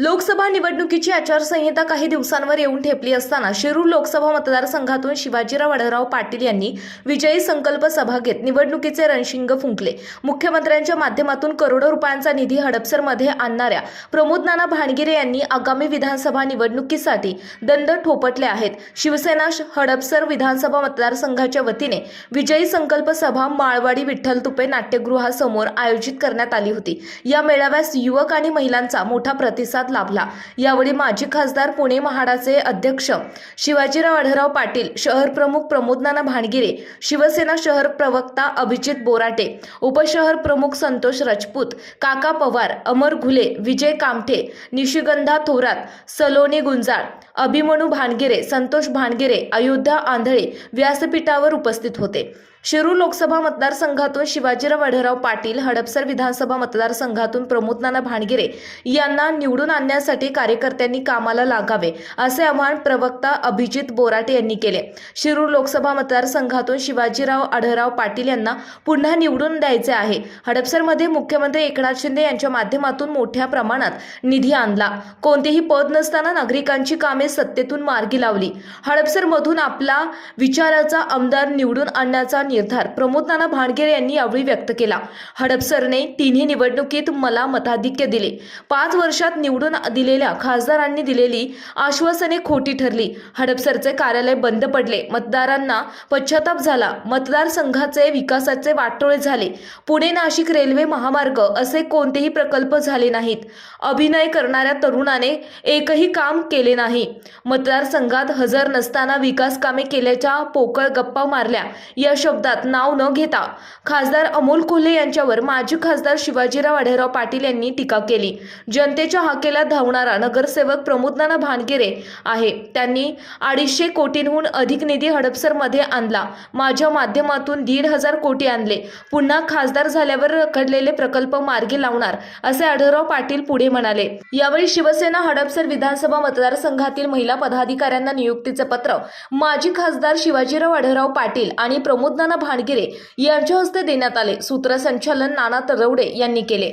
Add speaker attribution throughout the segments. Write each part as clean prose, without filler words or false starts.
Speaker 1: लोकसभा निवडणुकीची आचारसंहिता काही दिवसांवर येऊन ठेपली असताना शिरूर लोकसभा मतदारसंघातून शिवाजीराव आढळराव पाटील यांनी विजयी संकल्प सभा घेत निवडणुकीचे रणशिंग फुंकले। मुख्यमंत्र्यांच्या माध्यमातून करोडो रुपयांचा निधी हडपसरमध्ये आणणाऱ्या प्रमोद नाना भानगिरे यांनी आगामी विधानसभा निवडणुकीसाठी दंड ठोपटले आहेत। शिवसेना हडपसर विधानसभा मतदारसंघाच्या वतीने विजयी संकल्प सभा माळवाडी विठ्ठल तुपे नाट्यगृहासमोर आयोजित करण्यात आली होती। या मेळाव्यास युवक आणि महिलांचा मोठा प्रतिसाद लाभला। यावेळी माजी खासदार पुणे महाडाचे अध्यक्ष शिवाजीराव आढळराव पाटील, शहर प्रमुख प्रमोद नाना भानगिरे, शिवसेना शहर प्रवक्ता अभिजित बोराटे, उपशहर प्रमुख संतोष राजपूत, काका पवार, अमर घुले, विजय कामठे, निशिगंधा थोरात, सलोनी गुंजाळ, अभिमन्यू भानगिरे, संतोष भानगिरे, अयोध्या आंधळे व्यासपीठावर उपस्थित होते। शिरूर लोकसभा मतदारसंघातून शिवाजीराव आढळराव पाटील, हडपसर विधानसभा मतदारसंघातून प्रमोद नाना भानगिरे यांना निवडून आणण्यासाठी कार्यकर्त्यांनी कामाला लागावे असे आवाहन प्रवक्ता अभिजित बोराटे यांनी केले। शिरूर लोकसभा मतदारसंघातून शिवाजीराव आढळराव पाटील यांना पुन्हा निवडून द्यायचे आहे। हडपसरमध्ये मुख्यमंत्री एकनाथ शिंदे यांच्या माध्यमातून मोठ्या प्रमाणात निधी आणला। कोणतेही पद नसताना नागरिकांची कामे सत्तेतून मार्गी लावली। हडपसरमधून आपला विचाराचा आमदार निवडून आणण्याचा निर्धार प्रमोद नाना भानगिरे यांनी यावेळी व्यक्त केला। हडपसरने तिन्ही निवडणुकीत मला मताधिक्य दिले। 5 वर्षात निवडून दिलेल्या खासदारांनी दिलेली आश्वासने खोटी ठरली। हडपसरचे कार्यालय बंद पडले। मतदारांना पश्चाताप झाला। मतदारसंघाचे विकासाचे वाटोळे झाले। पुणे नाशिक रेल्वे महामार्ग असे कोणतेही प्रकल्प झाले नाहीत। अभिनय करणाऱ्या तरुणाने एकही काम केले नाही। मतदारसंघात हजर नसताना विकास कामे केल्याच्या पोकळ गप्पा मारल्या। या शब्दात नाव न घेता खासदार अमोल कोल्हे यांच्यावर माजी खासदार शिवाजीराव आढळराव पाटील यांनी टीका केली। जनतेच्या हाकेला धावणारा नगरसेवक प्रमोद नाना भानगिरे आहे। त्यांनी 250 कोटींहून अधिक निधी हडपसरमध्ये आणला। माझ्या माध्यमातून 1,500 कोटी आणले। पुन्हा खासदार झाल्यावर रखडलेले प्रकल्प मार्गी लावणार असे आढळराव पाटील पुढे म्हणाले। यावेळी शिवसेना हडपसर विधानसभा मतदारसंघातील महिला पदाधिकाऱ्यांना नियुक्तीचे पत्र माजी खासदार शिवाजीराव आढळराव पाटील आणि प्रमोद नाना भानगिरे यांच्या हस्ते देण्यात आले। सूत्रसंचालन नाना तरवडे यांनी केले।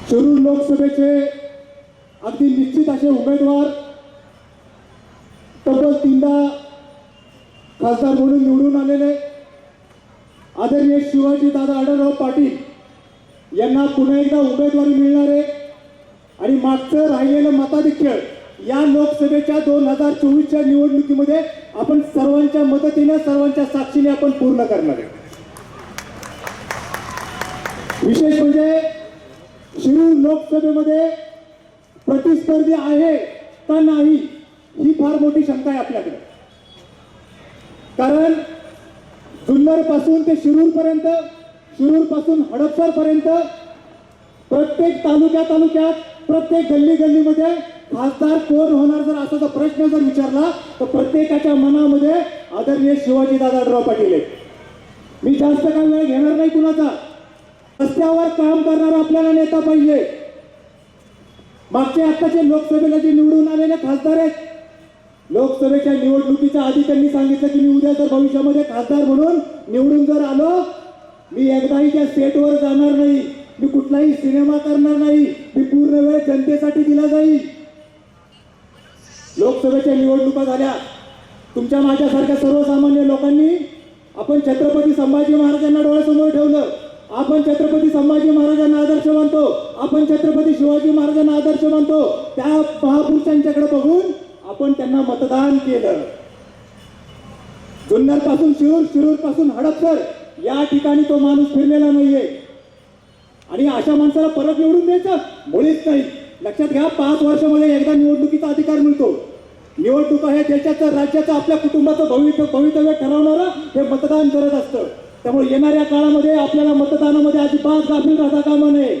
Speaker 2: शिरूर लोकसभेचे अगदी निश्चित असे उमेदवार तब्बल 3दा खासदार म्हणून निवडून आलेले आदरणीय शिवाजी दादा आढळराव पाटील यांना पुन्हा एकदा उमेदवारी मिळणार आहे आणि मागचं राहिलेलं मताधिक्य या लोकसभेच्या 2024च्या निवडणुकीमध्ये आपण सर्वांच्या मदतीने सर्वांच्या साक्षीने आपण पूर्ण करणार आहे। विशेष म्हणजे शिरूर लोकसभेमध्ये प्रतिस्पर्धी आहे का नाही ही फार मोठी शंका आहे आपल्याकडे। कारण जुन्नर पासून ते शिरूर पर्यंत, शिरूर पासून हडपसर पर्यंत प्रत्येक तालुक्यात प्रत्येक गल्लीमध्ये खासदार कोण होणार जर असा प्रश्न जर विचारला तर प्रत्येकाच्या मनामध्ये आदरणीय शिवाजी दादा आढळराव पाटील आहेत। मी जास्त काळ वेळ घेणार नाही कुणाचा। रस्त्यावर काम करणारा आपल्याला नेता पाहिजे। मागच्या आत्ताचे लोकसभेला जे निवडून आलेले खासदार आहेत, लोकसभेच्या निवडणुकीच्या आधी त्यांनी सांगितलं की मी उद्या जर भविष्यामध्ये खासदार म्हणून निवडून जर आलो, मी एकदाही त्या सेटवर जाणार नाही, मी कुठलाही सिनेमा करणार नाही, मी पूर्ण वेळ जनतेसाठी दिला जाईल। लोकसभेच्या निवडणुका झाल्या, तुमच्या माझ्यासारख्या सर्वसामान्य लोकांनी आपण छत्रपती संभाजी महाराजांना डोळ्यासमोर ठेवलं। आपण छत्रपती संभाजी महाराजांना आदर्श मानतो, आपण छत्रपती शिवाजी महाराजांना आदर्श मानतो। त्या महापुरुषांच्याकडे बघून आपण त्यांना मतदान केलं। जुन्नर पासून शिरूर, शिरूर पासून हडपसर या ठिकाणी तो माणूस फिरलेला नाहीये आणि अशा माणसाला परत निवडून द्यायचं मुळीच नाही। लक्षात घ्या, 5 वर्षामध्ये एकदा निवडणुकीचा अधिकार मिळतो। निवडणुका हे देशाचं, राज्याचं, आपल्या कुटुंबाचं भवितव्य ठरवणारं हे मतदान करत असतं। त्यामुळे येणाऱ्या काळामध्ये आपल्याला मतदानामध्ये अजिबात गाफील राहता कामा नये।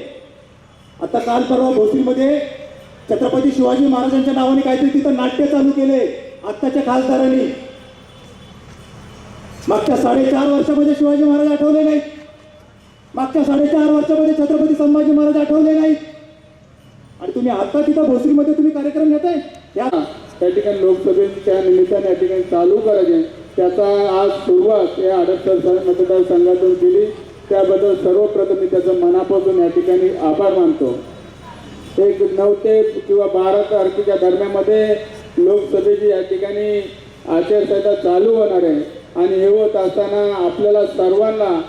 Speaker 2: आता काल परवा भोसरीमध्ये छत्रपती शिवाजी महाराजांच्या नावाने काहीतरी तिथं नाट्य चालू केले आत्ताच्या खासदारांनी। मागच्या 4.5 वर्षामध्ये शिवाजी महाराज आठवले नाहीत, मागच्या 4.5 वर्षामध्ये छत्रपती संभाजी महाराज आठवले नाहीत आणि तुम्ही आता तिथं भोसरीमध्ये तुम्ही कार्यक्रम घेताय।
Speaker 3: त्या ठिकाणी लोकसभेच्या निमित्ताने या ठिकाणी चालू करायचे, त्याचा आज सुरुवात या हडपसर मतदारसंघातून केली। त्याबद्दल सर्वप्रथम मी त्याचं मनापासून या ठिकाणी आभार मानतो। एक 9 ते किंवा 12 तारखेच्या दरम्यानमध्ये लोकसभेची या ठिकाणी आचारसंहिता चालू होणार आहे आणि हे होत असताना आपल्याला सर्वांना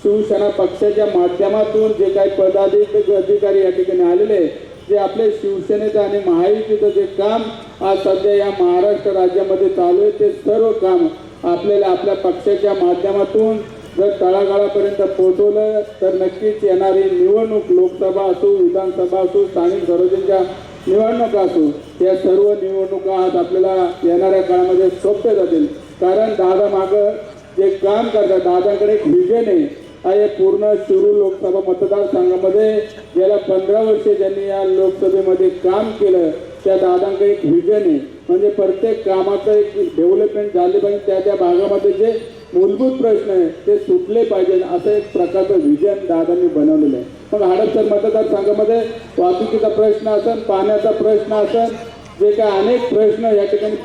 Speaker 3: शिवसेना पक्षाच्या माध्यमातून जे काही पदाधिकारी या ठिकाणी आलेले, जे आपले शिवसेनेचं आणि महायुतीचं जे काम आज सध्या या महाराष्ट्र राज्यामध्ये चालू आहे, ते सर्व काम आपल्याला आपल्या पक्षाच्या माध्यमातून जर तळागाळापर्यंत पोहोचवलं तर नक्कीच येणारी निवडणूक, लोकसभा असो, विधानसभा असो, स्थानिक स्वराज्यांच्या निवडणुका असो, या सर्व निवडणुका आज आपल्याला येणाऱ्या काळामध्ये सोप्या जातील. कारण दादा मागं जे काम करतात, दादाकडे एक व्हिजन आहे. हे पूर्ण शिरूर लोकसभा मतदारसंघामध्ये गेल्या 15 वर्षे ज्यांनी या लोकसभेमध्ये काम केलं, त्या दादांकडे एक व्हिजन आहे. म्हणजे प्रत्येक कामाचं एक डेव्हलपमेंट झाले पाहिजे, त्या भागामध्ये जे मूलभूत प्रश्न आहे ते सुटले पाहिजे, असं एक प्रकारचं व्हिजन दादांनी बनवलेलं आहे. मग हडपसर मतदारसंघामध्ये वाहतुकीचा प्रश्न असेल, पाण्याचा प्रश्न असेल, जे काय अनेक प्रश्न या ठिकाणी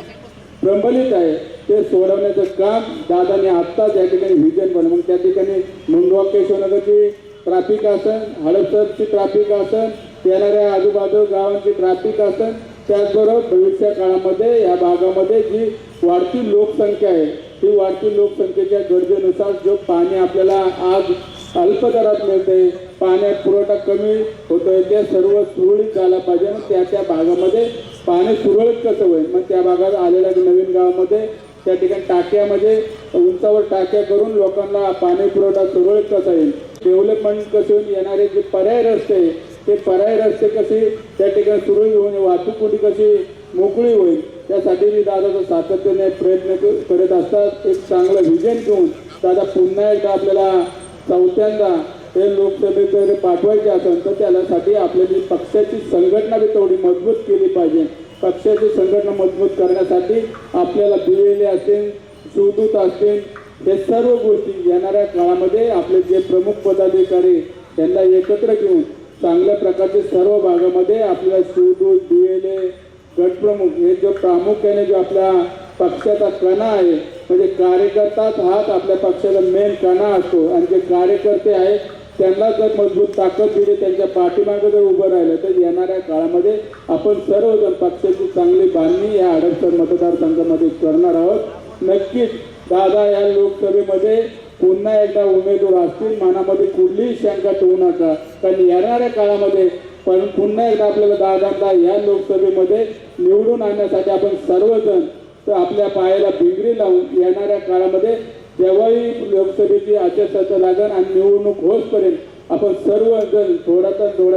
Speaker 3: प्रबलित आहे ते सोडवण्याचं काम दादांनी आत्ताच या ठिकाणी व्हिजन बनवलं. मग त्या ठिकाणी मुंडवा केशवनगरची ट्रॅफिक असेल, हडपसरची ट्रॅफिक असेल, येणाऱ्या आजूबाजू गावांची ट्रॅफिक असेल, त्याचबरोबर भविष्य काळामध्ये या भागामध्ये जी वाढती लोकसंख्या आहे, ही वाढती लोकसंख्येच्या गरजेनुसार जो पाणी आपल्याला आज अल्प दरात मिळते, पाण्यात पुरवठा कमी होतोय, ते सर्व सुरळीत झाला पाहिजे. मग त्या भागामध्ये पाणी सुरळीत कसं होईल, मग त्या भागात आलेल्या नवीन गावामध्ये त्या ठिकाणी टाक्यामध्ये उंचावर टाक्या करून लोकांना पाणी पुरवठा सुरळीत कसा येईल, डेव्हलपमेंट कसे होईल, येणारे जे पर्याय रस्ते ते पर्याय रस्ते कसे त्या ठिकाणी सुरळीत होईल, वाहतूक कोणी कशी मोकळी होईल, त्यासाठी मी दादाचा सातत्याने प्रयत्न करत असतात. एक चांगलं व्हिजन घेऊन दादा पुन्हा एकदा आपल्याला चौथ्यांदा हे लोकसभेकडे पाठवायचे असेल तर त्यासाठी आपल्याला पक्षाची संघटना बी तेवढी मजबूत केली पाहिजे. पक्षाची संघटना मजबूत करण्यासाठी आपल्याला BLA असतील, शिवदूत असतील, हे सर्व गोष्टी येणाऱ्या काळामध्ये आपले जे प्रमुख पदाधिकारी त्यांना एकत्र घेऊन चांगल्या प्रकारचे सर्व भागामध्ये आपल्याला शिवदूत, BLA, गटप्रमुख हे जो प्रामुख्याने जो आपल्या पक्षाचा कणा आहे, म्हणजे कार्यकर्ताच हाच आपल्या पक्षाचा मेन कणा असतो आणि जे कार्यकर्ते आहेत त्यांना जर मजबूत ताकद दिली, त्यांच्या पाठीमागे जर उभं राहिलं तर येणाऱ्या काळामध्ये आपण सर्वजण पक्षाची चांगली बांधणी या हडपसर मतदारसंघामध्ये करणार आहोत. नक्कीच दादा या लोकसभेमध्ये पुन्हा एकदा उमेदवार असतील, मनामध्ये कुठलीही शंका ठेवू नका. कारण येणाऱ्या काळामध्ये पण पुन्हा एकदा आपल्याला दादांना या लोकसभेमध्ये निवडून आणण्यासाठी आपण सर्वजण तर आपल्या पायाला भिंगरी लावून येणाऱ्या काळामध्ये जेव्हाही लोकसभेची आचारसंहिता लागेल आणि निवडणूक होईपर्यंत आपण सर्वजण थोडा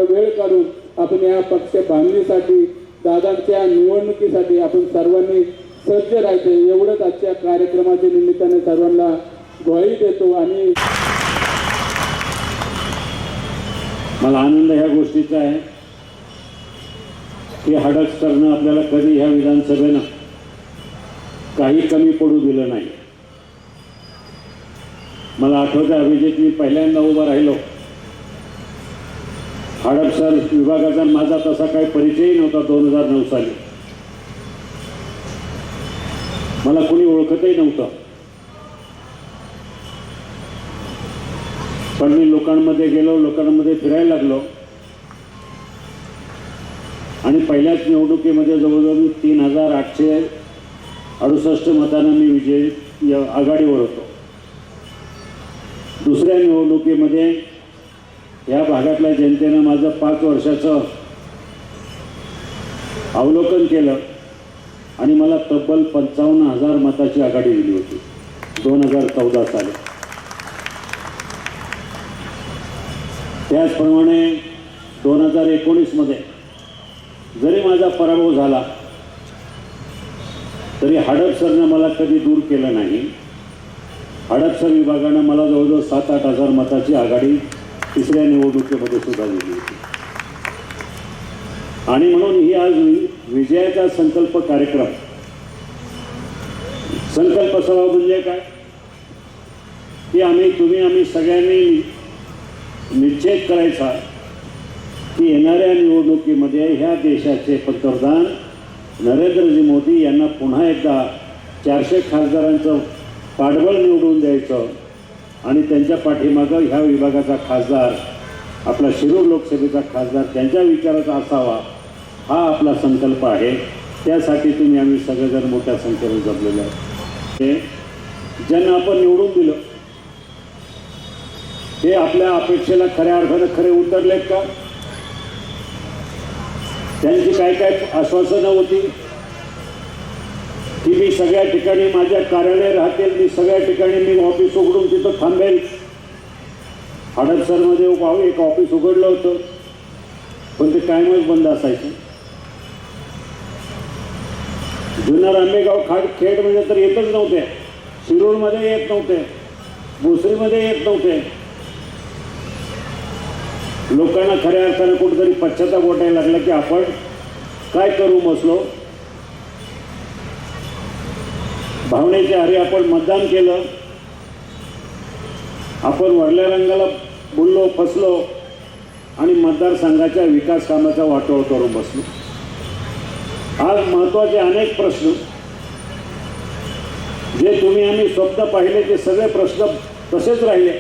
Speaker 3: वेळ काढून आपण या पक्ष बांधणीसाठी, दादांच्या निवडणुकीसाठी आपण सर्वांनी सज्ज राहायचे. एवढंच आजच्या कार्यक्रमाच्या निमित्ताने सर्वांना ग्वाही देतो. आणि
Speaker 4: मला आनंद ह्या गोष्टीचा आहे की हडपसरनं आपल्याला कधी ह्या विधानसभेनं काही कमी पडू दिलं नाही. मला आठवतं अभिजित, मी पहिल्यांदा उभा राहिलो, हडपसर विभागाचा माझा तसा काही परिचयही नव्हता. 2009 साली मला कुणी ओळखतही नव्हतं, पण मी लोकांमध्ये गेलो, लोकांमध्ये फिरायला लागलो आणि पहिल्याच निवडणुकीमध्ये जवळजवळ मी 3868 मतांना मी विजयी आघाडीवर होतो. दुसऱ्या निवडणुकीमध्ये या भागातल्या जनतेनं माझं 5 वर्षाचं अवलोकन केलं आणि मला तब्बल 55,000 मताची आघाडी दिली होती 2014 साली. त्याचप्रमाणे 2019 मध्ये जरी माझा पराभव झाला तरी हडपसरनं मला कधी दूर केलं नाही. हडपसर विभागानं मला जवळजवळ 7-8 हजार मताची आघाडी तिसऱ्या निवडणुकीमध्ये सुद्धा दिली होती. आणि म्हणून ही आज विजयाचा संकल्प कार्यक्रम. संकल्प सभा म्हणजे काय की आम्ही सगळ्यांनी निश्चित करायचा की येणाऱ्या निवडणुकीमध्ये ह्या देशाचे पंतप्रधान नरेंद्रजी मोदी यांना पुन्हा एकदा 400 खासदारांचं पाठबळ निवडून द्यायचं आणि त्यांच्या पाठीमागं ह्या विभागाचा खासदार आपला शिरूर लोकसभेचा खासदार त्यांच्या विचाराचा असावा, हा आपला संकल्प आहे. त्यासाठी तुम्ही आम्ही सगळेजण मोठ्या संख्येने जमलेलो आहे. ज्यांना आपण निवडून दिलं ते आपल्या अपेक्षेला खऱ्या अर्थानं खरे उतरलेत का? त्यांची काय काय आश्वासनं होती की मी सगळ्या ठिकाणी माझ्या कार्यालय राहतील, मी सगळ्या ठिकाणी मी ऑफिस उघडून तिथं थांबेल. हडपसरमध्ये एक ऑफिस उघडलं होतं, पण ते कायमच बंद असायचं. जुन्नर आंबेगाव खेड म्हणजे तर येतच नव्हते, शिरूरमध्ये येत नव्हते, भोसरीमध्ये येत नव्हते. लोकांना खऱ्या अर्थानं कुठेतरी पश्चाताप वाटायला लागला की आपण काय करू बसलो. भावनेच्या आधी आपण मतदान केलं, आपण वरल्या रंगाला बोललो, फसलो आणि मतदारसंघाच्या विकास कामाचा वाटोळ करून बसलो. आज महत्त्वाचे अनेक प्रश्न जे तुम्ही आम्ही स्वप्न पाहिले ते सगळे प्रश्न तसेच राहिले.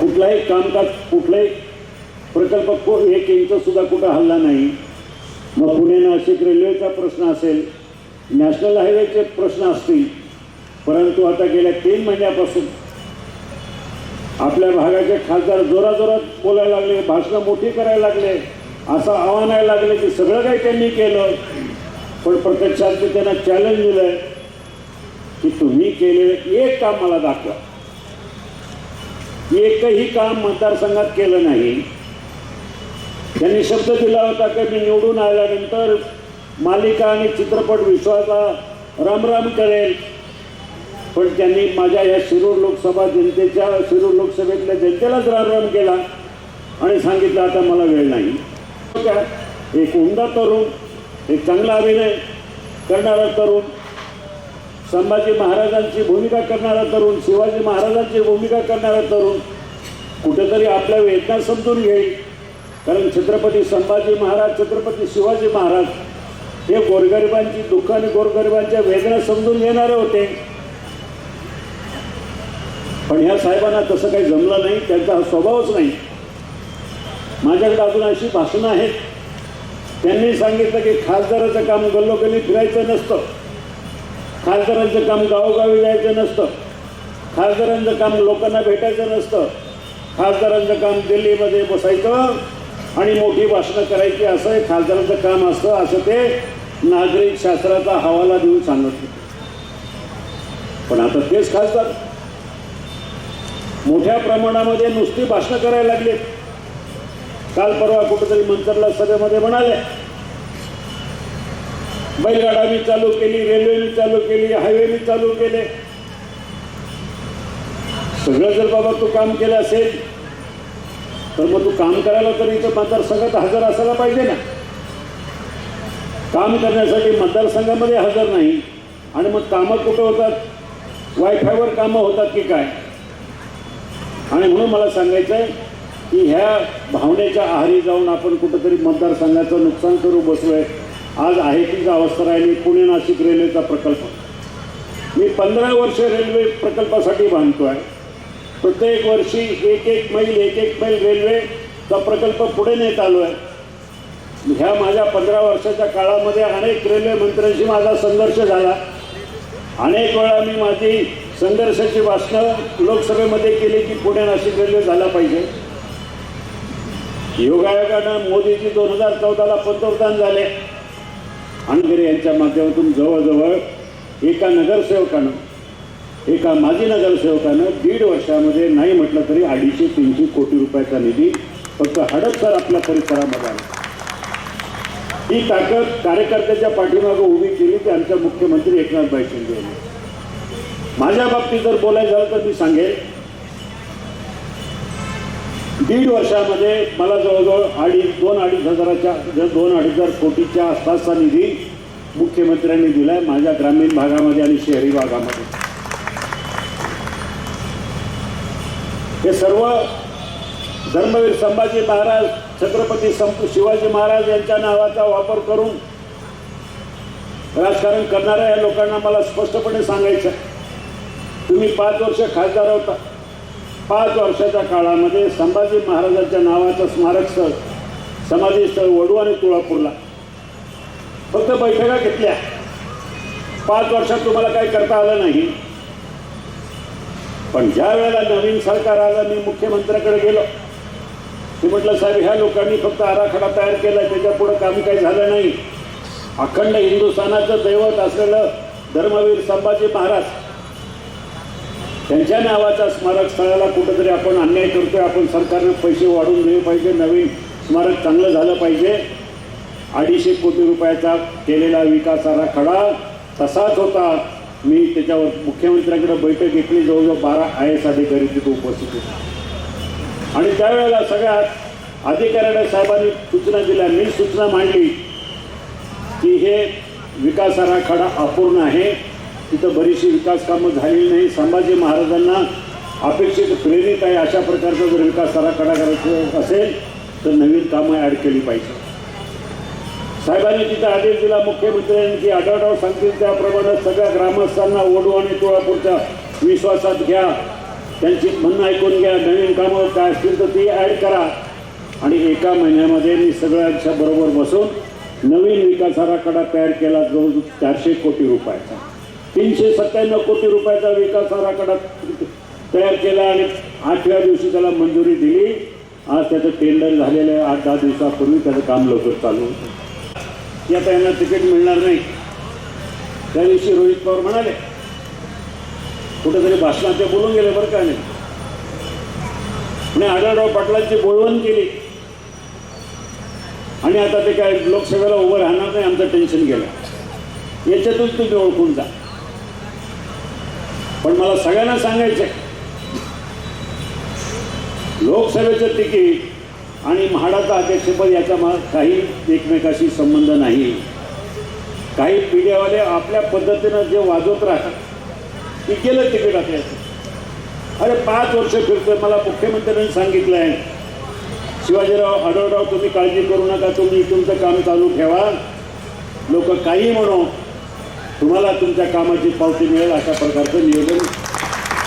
Speaker 4: कुठलाही कामकाज, कुठलाही प्रकल्प एक इंच सुद्धा कुठं हल्ला नाही. मग पुणे नाशिक रेल्वेचा प्रश्न असेल, नॅशनल हायवेचे प्रश्न असतील, परंतु आता गेल्या 3 महिन्यापासून आपल्या भागाचे खासदार जोराजोरात बोलायला लागले, भाषणं मोठी करायला लागले, असं आव्हानायला लागले की सगळं काही त्यांनी केलं. पण प्रत्यक्षात मी त्यांना चॅलेंज दिलंय की तुम्ही केलेलं एक काम मला दाखवा. एकही काम मतदारसंघात केलं नाही. त्यांनी शब्द दिला होता की मी निवडून आल्यानंतर मालिका आणि चित्रपट विश्वाचा रामराम करेल, पण त्यांनी माझ्या या शिरूर लोकसभेतल्या जनतेलाच रामराम केला आणि सांगितलं आता मला वेळ नाही. एक उमदा तरुण, एक चांगला अभिनय करणारा तरुण, संभाजी महाराजांची भूमिका करणारा तरुण, शिवाजी महाराजांची भूमिका करणारा तरुण कुठेतरी आपल्या वेदना समजून घेईल. कारण छत्रपती संभाजी महाराज, छत्रपती शिवाजी महाराज हे गोरगरिबांची दुःख आणि गोरगरिबांच्या वेदना समजून घेणारे होते. पण ह्या साहेबांना तसं काही जमलं नाही, त्यांचा हा स्वभावच नाही. माझ्याकडे अजून अशी भाषणं आहेत. त्यांनी सांगितलं की खासदाराचं काम गल्लोगल्ली फिरायचं नसतं, खासदारांचं काम गावोगावी जायचं नसतं, खासदारांचं काम लोकांना भेटायचं नसतं, खासदारांचं काम दिल्लीमध्ये बसायचं आणि मोठी भाषणं करायची, असं हे खासदारांचं काम असतं, असं ते नागरिक शास्त्राचा हवाला देऊन सांगत होते. पण आता तेच खासदार मोठ्या प्रमाणामध्ये नुसती भाषणं करायला लागले. काल परवा कुठेतरी मंतरला सभेमध्ये म्हणाले बैलगाडा मी चालू केली, रेल्वे मी चालू केली, हायवे मी चालू केले. सगळं जर बाबा तू काम केलं असेल तर मग तू काम करायला तरी इथं मतदारसंघात हजर असायला पाहिजे ना. काम करण्यासाठी मतदारसंघामध्ये हजर नाही आणि मग कामं कुठं होतात, वायफायवर कामं होतात की काय. आणि म्हणून मला सांगायचं आहे की ह्या भावनेच्या आहारी जाऊन आपण कुठंतरी मतदारसंघाचं नुकसान करू बसलोय. आज आहे तीच अवस्था राहिली. पुणे नाशिक रेल्वेचा प्रकल्प मी 15 वर्ष रेल्वे प्रकल्पासाठी बांधतोय. प्रत्येक वर्षी एक मैल रेल्वेचा प्रकल्प पुढे नेत आलो आहे. ह्या माझ्या 15 वर्षाच्या काळामध्ये अनेक रेल्वे मंत्र्यांशी माझा संघर्ष झाला. अनेक वेळा मी माझी संघर्षाची भाषणं लोकसभेमध्ये केली की पुणे नाशिक रेल्वे झाला पाहिजे. योगायोगानं मोदीजी 2014ला पंतप्रधान झाले. अणगरे यांच्या माध्यमातून जवळजवळ एका माजी नगरसेवकानं 1.5 वर्षामध्ये नाही म्हटलं तरी 250-300 कोटी रुपयाचा निधी फक्त हडपसर आपल्या परिसरामध्ये आला. ही ताकद कार्यकर्त्याच्या पाठीमागं उभी केली की आमच्या मुख्यमंत्री एकनाथभाई शिंदे यांनी. माझ्या बाबतीत जर बोलायचं झालं तर मी सांगेल 1.5 वर्षामध्ये मला जवळजवळ 2,500 कोटीच्या आसपासचा निधी मुख्यमंत्र्यांनी दिलाय माझ्या ग्रामीण भागामध्ये आणि शहरी भागामध्ये. हे सर्व धर्मवीर संभाजी महाराज, छत्रपती शिवाजी महाराज यांच्या नावाचा वापर करून राजकारण करणाऱ्या या लोकांना मला स्पष्टपणे सांगायचं, तुम्ही 5 वर्ष खासदार होता, 5 वर्षाच्या काळामध्ये संभाजी महाराजांच्या नावाचं स्मारक स्थळ, समाधी स्थळ वडू आणि तुळापूरला फक्त बैठका घेतल्या. 5 वर्षात तुम्हाला काही करता आलं नाही. पण ज्या वेळेला नवीन सरकार आलं, मी मुख्यमंत्र्याकडे गेलो. मी म्हटलं, साहेब, ह्या लोकांनी फक्त आराखडा तयार केला, त्याच्या पुढे काम काही झालं नाही. अखंड हिंदुस्थानाचं दैवत असलेलं धर्मवीर संभाजी महाराज त्यांच्या नावाच्या स्मारक स्थळाला कुठंतरी आपण अन्याय करतोय. आपण सरकारने पैसे वाढवून दिले पाहिजे, नवीन स्मारक चांगलं झालं पाहिजे. 250 कोटी रुपयाचा केलेला विकास आराखडा तसाच होता. मी त्याच्यावर मुख्यमंत्र्यांकडे बैठक घेतली. जवळजवळ 12 IAS अधिकारी तिथे उपस्थित होते आणि त्यावेळेला सगळ्या अधिकाऱ्यांना साहेबांनी सूचना दिल्या. मी सूचना मांडली की हे विकास आराखडा अपूर्ण आहे, तिथं बरीचशी विकास कामं झालेली नाही. संभाजी महाराजांना अपेक्षित प्रेरित आहे अशा प्रकारचा जर विकास आराखडा करायचा असेल तर नवीन कामं ॲड केली पाहिजे. साहेबांनी तिथं आदेश दिला मुख्यमंत्र्यांनी की आढळराव सांगतील त्याप्रमाणे सगळ्या ग्रामस्थांना वडू आणि तुळापूरच्या विश्वासात घ्या, त्यांची म्हणणं ऐकून घ्या, नवीन कामं काय असतील तर ती ॲड करा. आणि एका महिन्यामध्ये मी सगळ्यांच्या बरोबर बसून नवीन विकास आराखडा तयार केला, जवळजवळ 400 कोटी रुपयाचा. 397 कोटी रुपयाचा विकास आराखडा तयार केला आणि 8व्या दिवशी त्याला मंजुरी दिली. आज त्याचं टेंडर झालेलं आहे. 8-10 दिवसापूर्वी त्याचं काम लवकर चालू होतं. की आता यांना तिकीट मिळणार नाही. त्या दिवशी रोहित पवार म्हणाले, कुठेतरी भाषणात ते बोलून गेले बरं का नाही. आणि आढळराव पाटलांची बोलवण केली आणि आता ते काय लोकसभेला उभं राहणार नाही, आमचं टेन्शन गेलं. याच्यातून तुम्ही ओळखून जा. पण मला सगळ्यांना सांगायचं, लोकसभेचं तिकीट आणि म्हाडाचं अध्यक्षपद याचा काही एकमेकाशी संबंध नाही. काही मीडियावाले आपल्या पद्धतीनं जे वाजवत राहतात की केलं तिकीट आपल्याचं. अरे 5 वर्ष फिरतोय. मला मुख्यमंत्र्यांनी सांगितलं आहे, शिवाजीराव आढळराव तुम्ही काळजी करू नका, तुम्ही तुमचं काम चालू ठेवा, लोक काही म्हणो, तुम्हाला तुमच्या कामाची पावती मिळेल अशा प्रकारचं नियोजन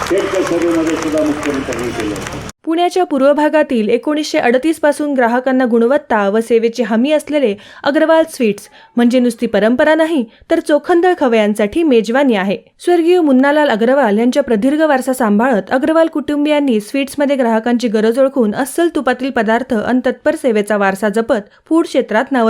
Speaker 4: थेटच्या सभेमध्ये सुद्धा मुख्यमंत्र्यांनी केलं होतं.
Speaker 5: पुण्याच्या पूर्व भागातील 1938 पासून ग्राहकांना गुणवत्ता व सेवेची हमी असलेले अग्रवाल स्वीट्स म्हणजे नुसती परंपरा नाही तर चोखंदळ खवयांसाठी मेजवानी आहे. स्वर्गीय मुन्नालाल अग्रवाल यांच्या प्रदीर्घ वारसा सांभाळत अग्रवाल कुटुंबियांनी स्वीट्समध्ये ग्राहकांची गरज ओळखून अस्सल तुपातील पदार्थ आणि तत्पर सेवेचा वारसा जपत फूड क्षेत्रात नाव